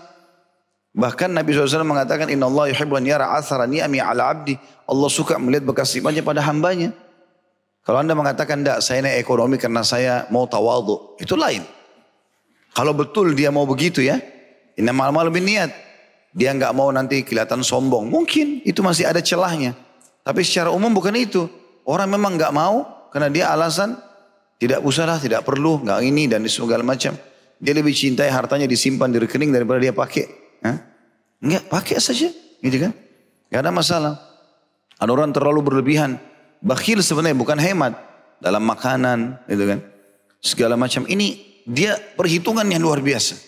Bahkan Nabi SAW mengatakan, Inna Allah yuhibbu an yara athara ni'ami ala abdi. Allah suka melihat bekas nikmatnya pada hambanya. Kalau anda mengatakan, enggak, saya naik ekonomi karena saya mau tawadhu. Itu lain. Kalau betul dia mau begitu ya. Innamal a'malu binniyat. Dia enggak mau nanti kelihatan sombong. Mungkin itu masih ada celahnya. Tapi secara umum bukan itu. Orang memang enggak mau. Karena dia alasan tidak usahlah, tidak perlu, enggak ini dan segala macam. Dia lebih cintai hartanya disimpan di rekening daripada dia pakai. Enggak, pakai saja, gitu kan? Enggak ada masalah. Ada orang terlalu berlebihan. Bakhil sebenarnya bukan hemat dalam makanan, gitu kan? Segala macam. Ini dia perhitungan yang luar biasa.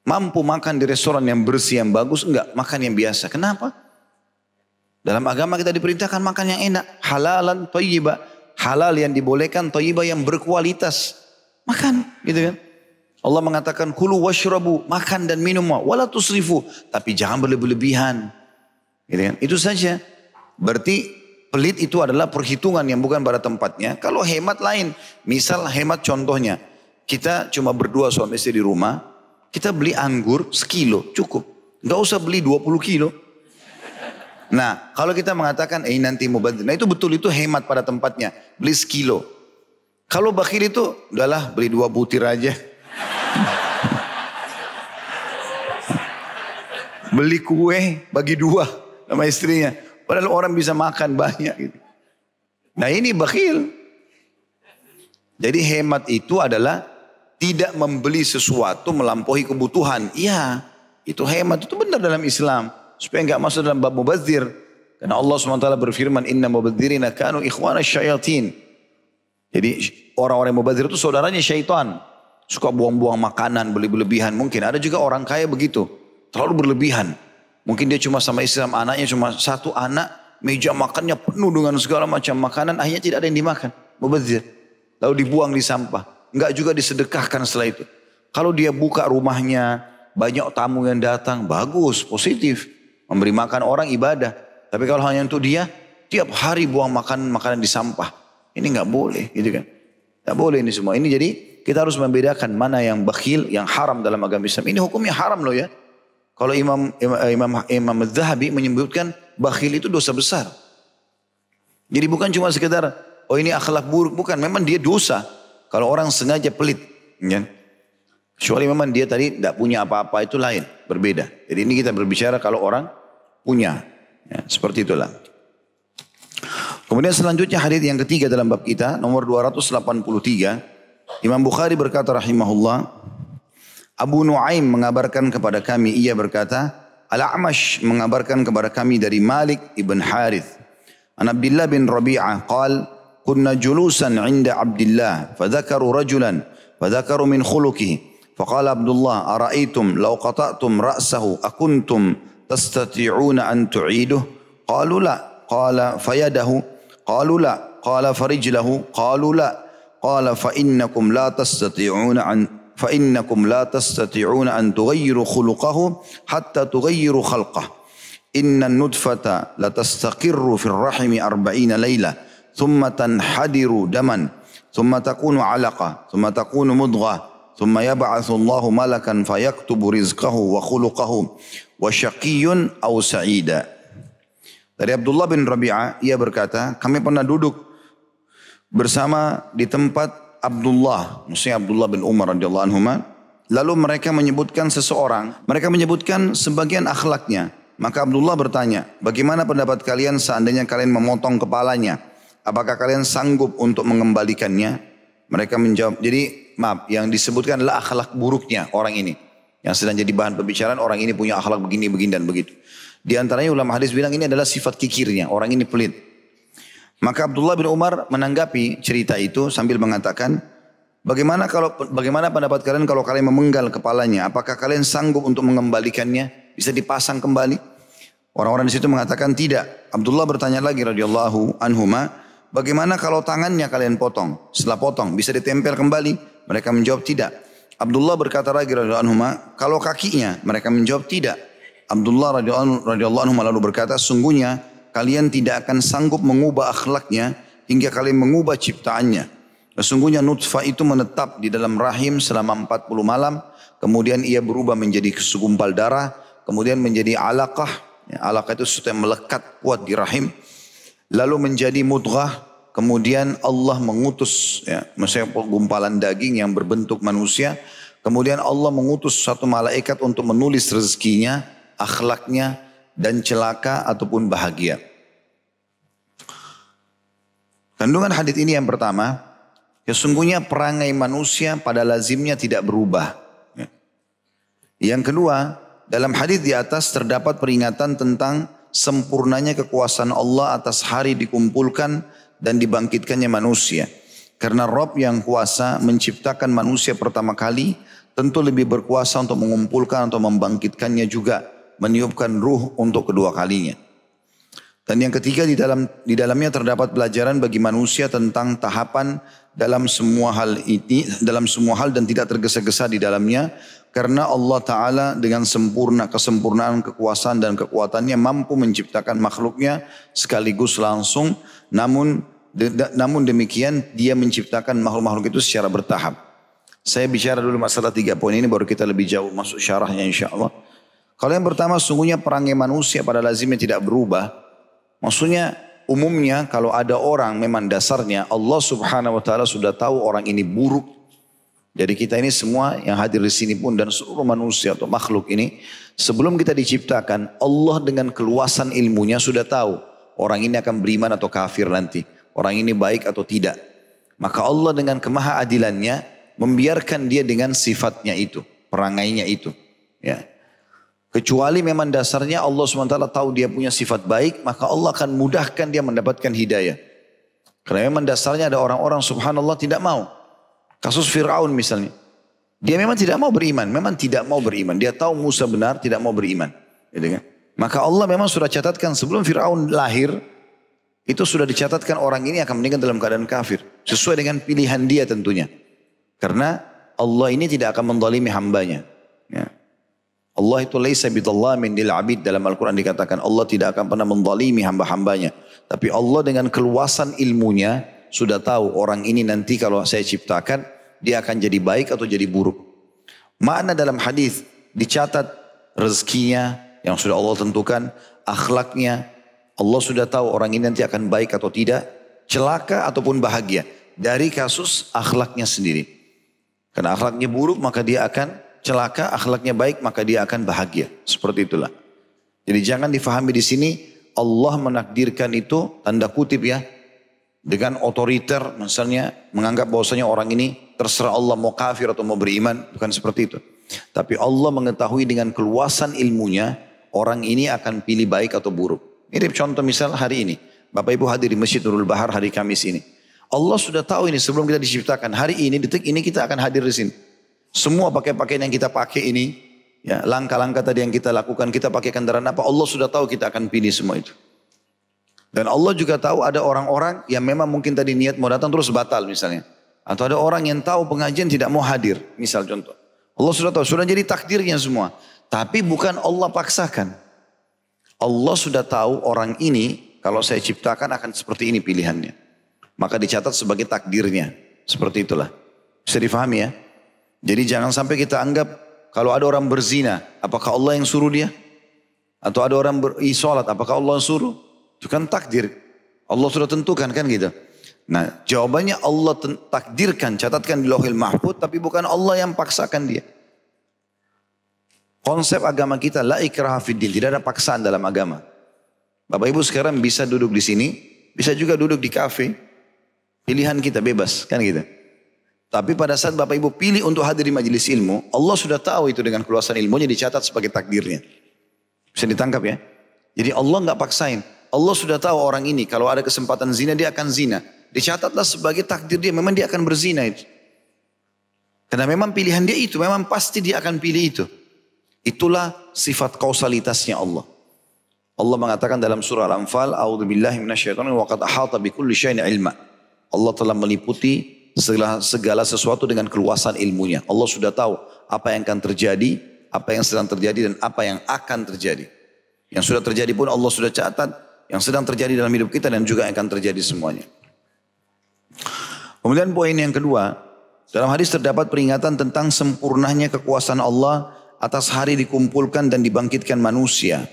Mampu makan di restoran yang bersih, yang bagus, enggak makan yang biasa. Kenapa? Dalam agama kita diperintahkan makan yang enak, halalan thayyibah. Halal yang dibolehkan, thayyibah yang berkualitas. Makan, gitu kan? Allah mengatakan kulu washrabu, makan dan minum, wala tusrifu, tapi jangan berlebihan. Gitu kan? Itu saja. Berarti pelit itu adalah perhitungan yang bukan pada tempatnya. Kalau hemat lain, misal hemat contohnya, kita cuma berdua suami istri di rumah, kita beli anggur sekilo, cukup. Enggak usah beli 20 kilo. Nah, kalau kita mengatakan, nanti mubadzir. Nah itu betul, itu hemat pada tempatnya. Beli sekilo. Kalau bakhil itu, udahlah beli 2 butir aja. Beli kue, bagi 2 sama istrinya. Padahal orang bisa makan banyak. Gitu. Nah ini bakhil. Jadi hemat itu adalah tidak membeli sesuatu melampaui kebutuhan. Iya, itu hemat, itu benar dalam Islam. Supaya enggak masuk dalam bab mubadzir. Karena Allah SWT berfirman, Inna mubadzirina kanu ikhwana syayatin. Jadi orang-orang yang mubadzir itu saudaranya syaitan. Suka buang-buang makanan, beli-belebihan. Mungkin ada juga orang kaya begitu. Terlalu berlebihan. Mungkin dia cuma sama istri sama anaknya, cuma 1 anak. Meja makannya penuh dengan segala macam makanan. Akhirnya tidak ada yang dimakan. Mubadzir. Lalu dibuang di sampah. Enggak juga disedekahkan setelah itu. Kalau dia buka rumahnya, banyak tamu yang datang. Bagus, positif. Memberi makan orang ibadah. Tapi kalau hanya untuk dia, tiap hari buang makanan di sampah. Ini nggak boleh, gitu kan? Nggak boleh ini semua. Ini jadi kita harus membedakan mana yang bakhil, yang haram dalam agama Islam. Ini hukumnya haram loh ya. Kalau Imam Az-Zahabi menyebutkan bakhil itu dosa besar. Jadi bukan cuma sekedar, oh ini akhlak buruk, bukan. Memang dia dosa. Kalau orang sengaja pelit, ya. Kecuali memang dia tadi tidak punya apa-apa, itu lain, berbeda. Jadi ini kita berbicara kalau orang punya. Ya, seperti itulah. Kemudian selanjutnya hadis yang ketiga dalam bab kita, nomor 283. Imam Bukhari berkata rahimahullah, Abu Nuaim mengabarkan kepada kami, ia berkata, Al-A'mash mengabarkan kepada kami dari Malik ibn Harith. An Abdullah bin Rabi'ah qal, kunna julusan inda Abdullah, fadhakaru rajulan, fadhakaru min khulukihi. فقال عبد الله أرأيتم لو قطعتم رأسه أكنتم تستطيعون أن تعيده قالوا لا قال فيده قالوا لا قال فرجله قالوا لا قال فإنكم لا تستطيعون أن تغيروا خلقه حتى تغيروا خلقه إن النطفة لتستقر في الرحم 40 ليلة ثم تنحدر دما ثم تكون علقة ثم تكون مضغة ثم يبعث الله ملكا فيكتب رزقه وخلقه وشقي أو سعيدا. Dari Abdullah bin Rabi'ah, ia berkata, kami pernah duduk bersama di tempat Abdullah, maksudnya Abdullah bin Umar radhiyallahu anhuma. Lalu mereka menyebutkan seseorang, mereka menyebutkan sebagian akhlaknya. Maka Abdullah bertanya, bagaimana pendapat kalian seandainya kalian memotong kepalanya? Apakah kalian sanggup untuk mengembalikannya? Mereka menjawab, jadi maaf, yang disebutkan adalah akhlak buruknya orang ini. Yang sedang jadi bahan pembicaraan, orang ini punya akhlak begini, begini dan begitu. Di antaranya ulama hadis bilang ini adalah sifat kikirnya, orang ini pelit. Maka Abdullah bin Umar menanggapi cerita itu sambil mengatakan, bagaimana pendapat kalian kalau kalian memenggal kepalanya? Apakah kalian sanggup untuk mengembalikannya? Bisa dipasang kembali? Orang-orang di situ mengatakan tidak. Abdullah bertanya lagi radhiyallahu anhuma, bagaimana kalau tangannya kalian potong? Setelah potong bisa ditempel kembali? Mereka menjawab tidak. Abdullah berkata lagi radhiyallahu anhuma, kalau kakinya? Mereka menjawab tidak. Abdullah radhiyallahu anhu lalu berkata, sungguhnya kalian tidak akan sanggup mengubah akhlaknya hingga kalian mengubah ciptaannya. Sesungguhnya nutfah itu menetap di dalam rahim selama 40 malam, kemudian ia berubah menjadi segumpal darah, kemudian menjadi alaqah. Alaqah itu sesuatu yang melekat kuat di rahim, lalu menjadi mudghah, kemudian Allah mengutus, maksudnya gumpalan daging yang berbentuk manusia, kemudian Allah mengutus satu malaikat untuk menulis rezekinya, akhlaknya, dan celaka ataupun bahagia. Kandungan hadis ini yang pertama, sesungguhnya perangai manusia pada lazimnya tidak berubah. Yang kedua, dalam hadis di atas terdapat peringatan tentang sempurnanya kekuasaan Allah atas hari dikumpulkan dan dibangkitkannya manusia. Karena Rabb yang kuasa menciptakan manusia pertama kali, tentu lebih berkuasa untuk mengumpulkan atau membangkitkannya juga, meniupkan ruh untuk kedua kalinya. Dan yang ketiga, di dalamnya terdapat pelajaran bagi manusia tentang tahapan dalam semua hal ini, dalam semua hal dan tidak tergesa-gesa di dalamnya, karena Allah Ta'ala dengan kesempurnaan kekuasaan dan kekuatannya mampu menciptakan makhluknya sekaligus langsung, namun demikian dia menciptakan makhluk-makhluk itu secara bertahap. Saya bicara dulu masalah 3 poin ini, baru kita lebih jauh masuk syarahnya insya Allah. Kalau yang pertama, sungguhnya perangai manusia pada lazimnya tidak berubah. Maksudnya umumnya kalau ada orang memang dasarnya Allah Subhanahu wa taala sudah tahu orang ini buruk. Jadi kita ini semua yang hadir di sini pun dan seluruh manusia atau makhluk ini, sebelum kita diciptakan, Allah dengan keluasan ilmunya sudah tahu orang ini akan beriman atau kafir nanti. Orang ini baik atau tidak. Maka Allah dengan kemahaadilannya membiarkan dia dengan sifatnya itu, perangainya itu. Ya. Kecuali memang dasarnya Allah SWT tahu dia punya sifat baik, maka Allah akan mudahkan dia mendapatkan hidayah. Karena memang dasarnya ada orang-orang subhanallah tidak mau. Kasus Fir'aun misalnya. Dia memang tidak mau beriman, memang tidak mau beriman. Dia tahu Musa benar, tidak mau beriman. Gitu kan? Maka Allah memang sudah catatkan sebelum Fir'aun lahir, itu sudah dicatatkan orang ini akan meninggal dalam keadaan kafir. Sesuai dengan pilihan dia tentunya. Karena Allah ini tidak akan menzalimi hambanya. Ya. Allah itu laisa bidhallamin lil abid, dalam Al-Quran dikatakan Allah tidak akan pernah menzalimi hamba-hambanya. Tapi Allah dengan keluasan ilmunya sudah tahu orang ini nanti kalau saya ciptakan dia akan jadi baik atau jadi buruk. Makna dalam hadis dicatat rezekinya yang sudah Allah tentukan, akhlaknya Allah sudah tahu orang ini nanti akan baik atau tidak, celaka ataupun bahagia dari kasus akhlaknya sendiri. Karena akhlaknya buruk maka dia akan celaka, akhlaknya baik maka dia akan bahagia. Seperti itulah. Jadi jangan difahami di sini Allah menakdirkan itu tanda kutip ya, dengan otoriter misalnya menganggap bahwasanya orang ini terserah Allah mau kafir atau mau beriman, bukan seperti itu. Tapi Allah mengetahui dengan keluasan ilmunya orang ini akan pilih baik atau buruk. Mirip contoh misal hari ini, Bapak Ibu hadir di Masjid Nurul Bahar hari Kamis ini. Allah sudah tahu ini sebelum kita diciptakan. Hari ini, detik ini kita akan hadir di sini. Semua pakaian yang kita pakai ini, ya, langkah-langkah tadi yang kita lakukan, kita pakai kendaraan apa, Allah sudah tahu kita akan pilih semua itu. Dan Allah juga tahu ada orang-orang yang memang mungkin tadi niat mau datang terus batal misalnya. Atau ada orang yang tahu pengajian tidak mau hadir, misal contoh. Allah sudah tahu, sudah jadi takdirnya semua. Tapi bukan Allah paksakan. Allah sudah tahu orang ini kalau saya ciptakan akan seperti ini pilihannya. Maka dicatat sebagai takdirnya. Seperti itulah. Bisa difahami ya? Jadi jangan sampai kita anggap kalau ada orang berzina, apakah Allah yang suruh dia? Atau ada orang sholat, apakah Allah yang suruh? Itu kan takdir. Allah sudah tentukan kan gitu. Nah jawabannya Allah takdirkan, catatkan di Lauhil Mahfuz, tapi bukan Allah yang paksakan dia. Konsep agama kita la ikraha fiddin, tidak ada paksaan dalam agama. Bapak Ibu sekarang bisa duduk di sini, bisa juga duduk di kafe. Pilihan kita bebas, kan gitu. Tapi pada saat Bapak Ibu pilih untuk hadir di majelis ilmu, Allah sudah tahu itu dengan keluasan ilmunya dicatat sebagai takdirnya. Bisa ditangkap ya. Jadi Allah nggak paksain. Allah sudah tahu orang ini kalau ada kesempatan zina dia akan zina. Dicatatlah sebagai takdir dia, memang dia akan berzina itu. Karena memang pilihan dia itu, memang pasti dia akan pilih itu. Itulah sifat kausalitasnya Allah. Allah mengatakan dalam surah Al-Anfal, "A'udzubillahi minasyaitonir wa qad ahata bikulli syai'in ilma." Allah telah meliputi segala sesuatu dengan keluasan ilmunya. Allah sudah tahu apa yang akan terjadi, apa yang sedang terjadi dan apa yang akan terjadi. Yang sudah terjadi pun Allah sudah catat, yang sedang terjadi dalam hidup kita dan juga yang akan terjadi semuanya. Kemudian poin yang kedua, dalam hadis terdapat peringatan tentang sempurnanya kekuasaan Allah atas hari dikumpulkan dan dibangkitkan manusia.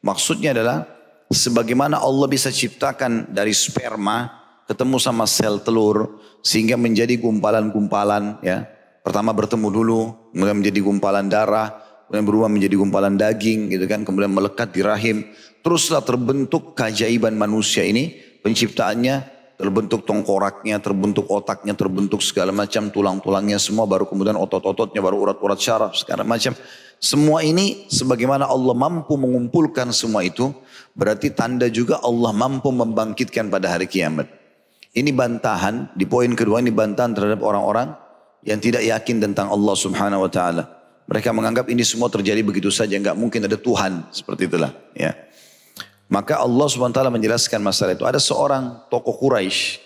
Maksudnya adalah sebagaimana Allah bisa ciptakan dari sperma ketemu sama sel telur sehingga menjadi gumpalan-gumpalan ya. Pertama bertemu dulu, kemudian menjadi gumpalan darah, kemudian berubah menjadi gumpalan daging gitu kan, kemudian melekat di rahim. Teruslah terbentuk keajaiban manusia ini, penciptaannya, terbentuk tengkoraknya, terbentuk otaknya, terbentuk segala macam tulang-tulangnya semua, baru kemudian otot-ototnya, baru urat-urat syaraf segala macam. Semua ini sebagaimana Allah mampu mengumpulkan semua itu, berarti tanda juga Allah mampu membangkitkan pada hari kiamat. Ini bantahan, di poin kedua ini bantahan terhadap orang-orang yang tidak yakin tentang Allah subhanahu wa ta'ala. Mereka menganggap ini semua terjadi begitu saja, enggak mungkin ada Tuhan, seperti itulah. Ya. Maka Allah subhanahu wa ta'ala menjelaskan masalah itu. Ada seorang tokoh Quraisy,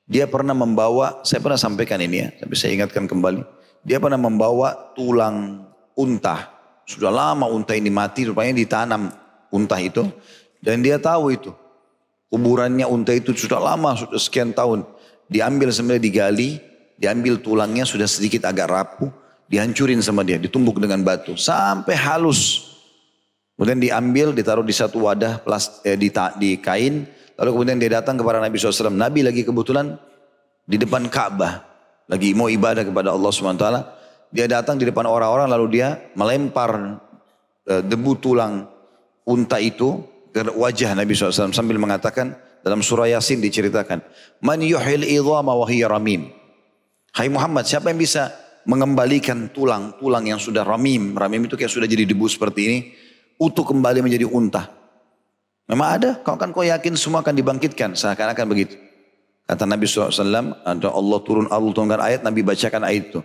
dia pernah membawa, saya pernah sampaikan ini ya, tapi saya ingatkan kembali. Dia pernah membawa tulang unta. Sudah lama unta ini mati, rupanya ditanam unta itu. Dan dia tahu itu. Kuburannya unta itu sudah lama, sudah sekian tahun. Diambil sebenarnya digali, diambil tulangnya sudah sedikit agak rapuh, dihancurin sama dia, ditumbuk dengan batu. Sampai halus. Kemudian diambil, ditaruh di satu wadah di kain. Lalu kemudian dia datang kepada Nabi SAW. Nabi lagi kebetulan di depan Ka'bah. Lagi mau ibadah kepada Allah SWT. Dia datang di depan orang-orang lalu dia melempar debu tulang unta itu ke wajah Nabi SAW sambil mengatakan dalam surah Yasin diceritakan, "Man yuhil idhama wa hiya ramim." Hai Muhammad, siapa yang bisa mengembalikan tulang-tulang yang sudah ramim? Ramim itu kayak sudah jadi debu seperti ini, utuh kembali menjadi unta. Memang ada, kau yakin semua akan dibangkitkan, seakan-akan begitu. Kata Nabi SAW, Allah turunkan ayat, Nabi bacakan ayat itu.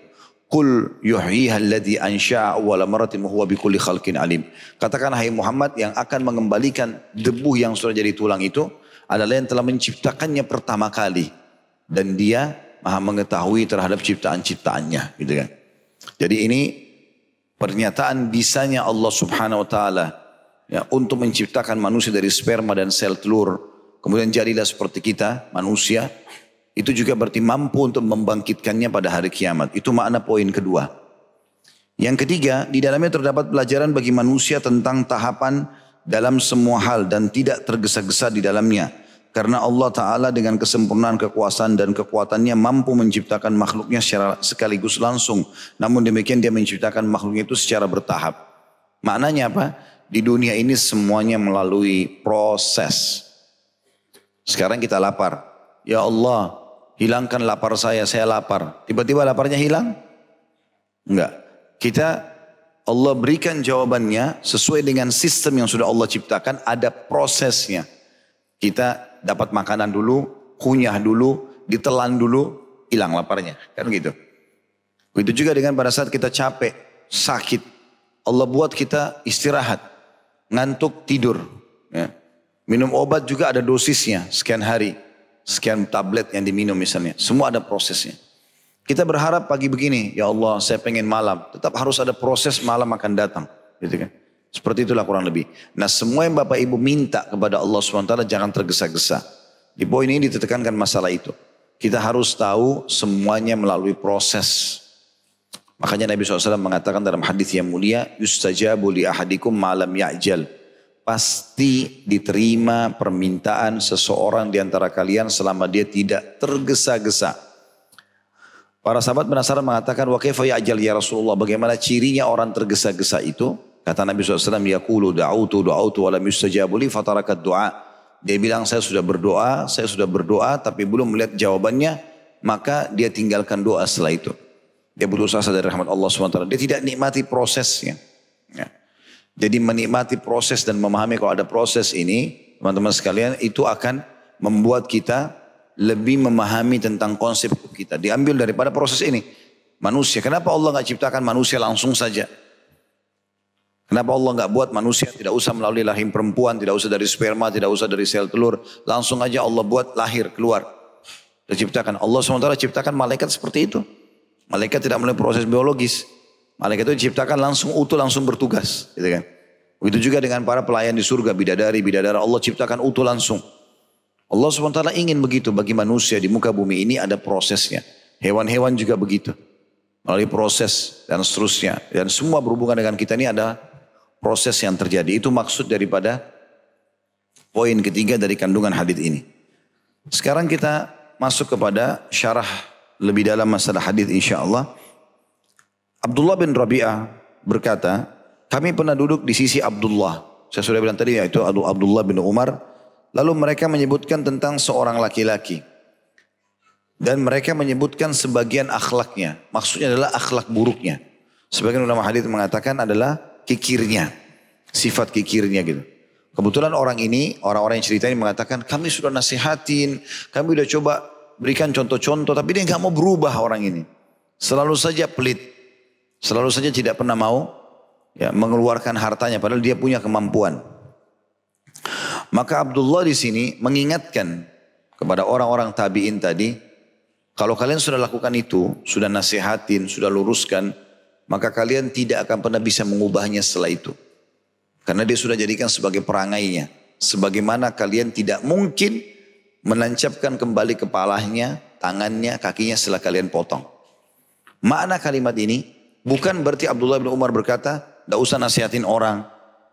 Qul yuhyiha alladhi ansha'a awwala maratin wa huwa bikulli khalqin alim. Katakan hai Muhammad, yang akan mengembalikan debu yang sudah jadi tulang itu adalah yang telah menciptakannya pertama kali. Dan dia maha mengetahui terhadap ciptaan-ciptaannya. Gitu kan. Jadi ini pernyataan bisanya Allah subhanahu wa ta'ala ya, untuk menciptakan manusia dari sperma dan sel telur. Kemudian jadilah seperti kita manusia. Itu juga berarti mampu untuk membangkitkannya pada hari kiamat. Itu makna poin kedua. Yang ketiga, di dalamnya terdapat pelajaran bagi manusia tentang tahapan dalam semua hal dan tidak tergesa-gesa di dalamnya. Karena Allah Ta'ala dengan kesempurnaan kekuasaan dan kekuatannya mampu menciptakan makhluknya secara sekaligus langsung. Namun demikian dia menciptakan makhluknya itu secara bertahap. Maknanya apa? Di dunia ini semuanya melalui proses. Sekarang kita lapar. Ya Allah, hilangkan lapar saya lapar. Tiba-tiba laparnya hilang? Enggak. Allah berikan jawabannya sesuai dengan sistem yang sudah Allah ciptakan, ada prosesnya. Kita dapat makanan dulu, kunyah dulu, ditelan dulu, hilang laparnya. Kan gitu. Begitu juga dengan pada saat kita capek, sakit. Allah buat kita istirahat, ngantuk, tidur. Ya. Minum obat juga ada dosisnya, sekian hari. Sekian tablet yang diminum misalnya. Semua ada prosesnya. Kita berharap pagi begini, ya Allah saya pengen malam. Tetap harus ada proses, malam akan datang. Gitu kan. Seperti itulah kurang lebih. Nah semua yang Bapak Ibu minta kepada Allah SWT jangan tergesa-gesa. Di poin ini ditekankan masalah itu. Kita harus tahu semuanya melalui proses. Makanya Nabi SAW mengatakan dalam hadis yang mulia, yustajabu li ahadikum ma'lam ya'jal. pasti diterima permintaan seseorang di antara kalian selama dia tidak tergesa-gesa. Para sahabat penasaran mengatakan, wa kaifa ya'jal ya Rasulullah, bagaimana cirinya orang tergesa-gesa itu? Kata Nabi SAW, yaqulu da'autu wa lam yustajabu li fatarakat du'a. Dia bilang, saya sudah berdoa, tapi belum melihat jawabannya, maka dia tinggalkan doa setelah itu. Dia putus asa dari rahmat Allah SWT. Dia tidak nikmati prosesnya. Ya. Jadi menikmati proses dan memahami kalau ada proses ini, teman-teman sekalian, itu akan membuat kita lebih memahami tentang konsep kita. Diambil daripada proses ini. Manusia, kenapa Allah nggak ciptakan manusia langsung saja? Kenapa Allah nggak buat manusia tidak usah melalui rahim perempuan, tidak usah dari sperma, tidak usah dari sel telur, langsung aja Allah buat lahir keluar. Diciptakan. Allah SWT ciptakan malaikat seperti itu. Malaikat tidak melalui proses biologis. Malaikat itu diciptakan langsung utuh, langsung bertugas. Gitu kan. Begitu juga dengan para pelayan di surga, bidadari Allah ciptakan utuh langsung. Allah SWT ingin begitu bagi manusia di muka bumi ini ada prosesnya. Hewan-hewan juga begitu. Melalui proses dan seterusnya. Dan semua berhubungan dengan kita ini ada proses yang terjadi. Itu maksud daripada poin ketiga dari kandungan hadis ini. Sekarang kita masuk kepada syarah lebih dalam masalah hadis insyaallah. Abdullah bin Rabi'ah berkata, kami pernah duduk di sisi Abdullah. Saya sudah bilang tadi yaitu Abdullah bin Umar. Lalu mereka menyebutkan tentang seorang laki-laki. Dan mereka menyebutkan sebagian akhlaknya. Maksudnya adalah akhlak buruknya. Sebagian ulama hadis mengatakan adalah kikirnya. Sifat kikirnya gitu. Kebetulan orang-orang yang cerita ini mengatakan, kami sudah nasihatin, kami sudah coba berikan contoh-contoh, tapi dia nggak mau berubah orang ini. Selalu saja pelit. Selalu saja tidak pernah mau ya, mengeluarkan hartanya padahal dia punya kemampuan. Maka Abdullah di sini mengingatkan kepada orang-orang tabi'in tadi, kalau kalian sudah lakukan itu, sudah nasihatin, sudah luruskan, maka kalian tidak akan pernah bisa mengubahnya setelah itu. Karena dia sudah jadikan sebagai perangainya. Sebagaimana kalian tidak mungkin menancapkan kembali kepalanya, tangannya, kakinya setelah kalian potong. Makna kalimat ini bukan berarti Abdullah bin Umar berkata, tidak usah nasihatin orang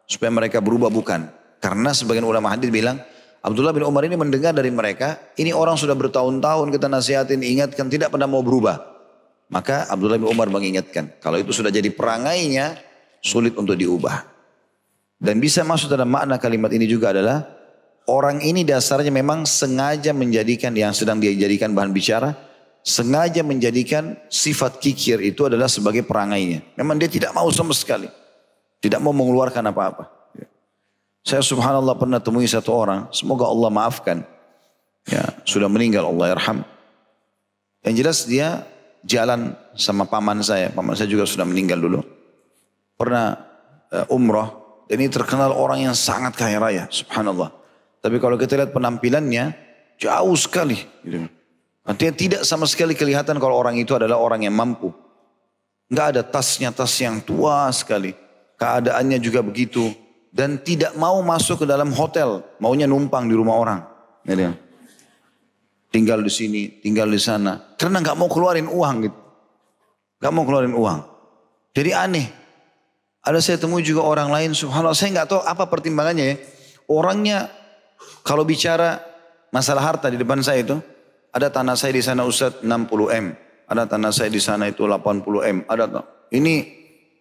supaya mereka berubah, bukan. Karena sebagian ulama hadis bilang, Abdullah bin Umar ini mendengar dari mereka, ini orang sudah bertahun-tahun kita nasihatin, ingatkan, tidak pernah mau berubah. Maka Abdullah bin Umar mengingatkan, kalau itu sudah jadi perangainya, sulit untuk diubah. Dan bisa masuk dalam makna kalimat ini juga adalah, orang ini dasarnya memang sengaja menjadikan yang sedang dia jadikan bahan bicara, sengaja menjadikan sifat kikir itu adalah sebagai perangainya. Memang dia tidak mau sama sekali. Tidak mau mengeluarkan apa-apa. Saya subhanallah pernah temui satu orang. Semoga Allah maafkan. Ya, sudah meninggal, Allah yarham. Yang jelas dia jalan sama paman saya. Paman saya juga sudah meninggal dulu. Pernah umrah. Dan ini terkenal orang yang sangat kaya raya. Subhanallah. Tapi kalau kita lihat penampilannya, jauh sekali. Gitu. Artinya tidak sama sekali kelihatan kalau orang itu adalah orang yang mampu. Enggak ada tasnya, tas yang tua sekali. Keadaannya juga begitu. Dan tidak mau masuk ke dalam hotel. Maunya numpang di rumah orang. Gitu. Tinggal di sini, tinggal di sana. Karena enggak mau keluarin uang gitu. Enggak mau keluarin uang. Jadi aneh. Ada saya temui juga orang lain, subhanallah. Saya enggak tahu apa pertimbangannya ya. Orangnya kalau bicara masalah harta di depan saya itu. Ada tanah saya di sana Ustaz 60M. Ada tanah saya di sana itu 80M. Ini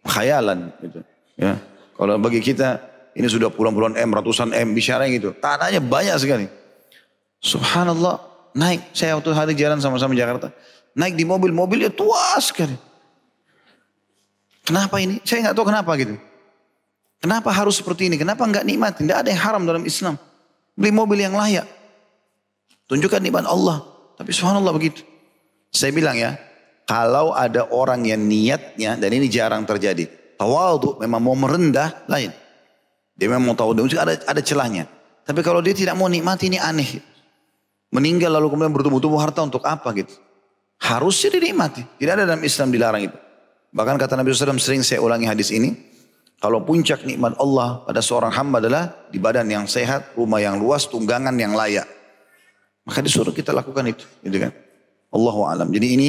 khayalan gitu. Ya. Kalau bagi kita ini sudah puluhan-puluhan M, ratusan M bicara gitu. Tanahnya banyak sekali. Subhanallah, naik. Saya waktu hari jalan sama-sama Jakarta. Naik di mobilnya tua sekali. Kenapa ini? Saya nggak tahu kenapa gitu. Kenapa harus seperti ini? Kenapa nggak nikmatin? Tidak ada yang haram dalam Islam. Beli mobil yang layak. Tunjukkan nikmat Allah. Tapi subhanallah begitu. Saya bilang ya, kalau ada orang yang niatnya, dan ini jarang terjadi. Tawadhu memang mau merendah, lain. Dia memang mau tawadhu, ada celahnya. Tapi kalau dia tidak mau nikmati, ini aneh. Meninggal lalu kemudian bertubuh-tubuh harta untuk apa gitu. Harusnya dinikmati. Tidak ada dalam Islam dilarang itu. Bahkan kata Nabi SAW, sering saya ulangi hadis ini. Kalau puncak nikmat Allah pada seorang hamba adalah di badan yang sehat, rumah yang luas, tunggangan yang layak. Maka disuruh kita lakukan itu. Gitu kan. Allahu a'lam. Jadi ini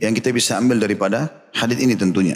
yang kita bisa ambil daripada hadis ini tentunya.